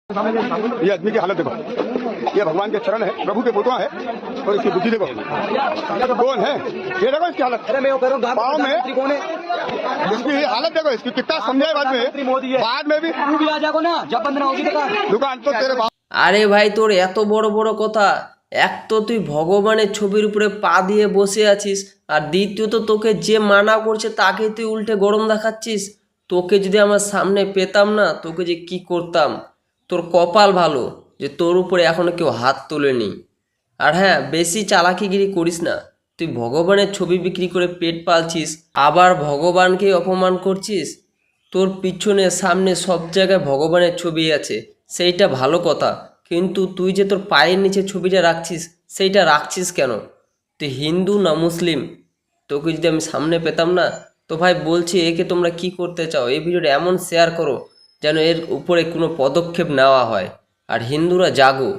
ये आदमी की हालत देखो, ये भगवान के चरण है, प्रभु के फोटो है और इसकी बुद्धि देखो कौन है। ये देखो इसकी हालत, पाँव में इसकी हालत देखो, इसकी कितना समझाए बाद में भी आ जाओ ना जब बंद ना होगी दुकान तो तेरे बाप। আরে ভাই তোর এত বড় বড় কথা, এক তো তুই ভগবানের ছবির উপরে পা দিয়ে বসে আছিস, আর দ্বিতীয়ত তোকে যে মানা করছে তাকে তুই উল্টে গরম দেখাচ্ছিস। তোকে যদি আমার সামনে পেতাম না, তোকে যে কি করতাম। তোর কপাল ভালো যে তোর উপরে এখনো কেউ হাত তোলেনি। আর হ্যাঁ, বেশি চালাকিগিরি করিস না। তুই ভগবানের ছবি বিক্রি করে পেট পালছিস, আবার ভগবানকে অপমান করছিস। তোর পিছনে সামনে সব জায়গায় ভগবানের ছবি আছে, সেইটা ভালো কথা, কিন্তু তুই যে তোর পায়ের নিচে ছবিটা রাখছিস, সেইটা রাখছিস কেন? তুই হিন্দু না মুসলিম? তোকে যদি আমি সামনে পেতাম না, তো ভাই বলছি একে তোমরা কি করতে চাও, এই ভিডিওটা এমন শেয়ার করো যেন এর উপরে কোনো পদক্ষেপ নেওয়া হয়। আর হিন্দুরা জাগো।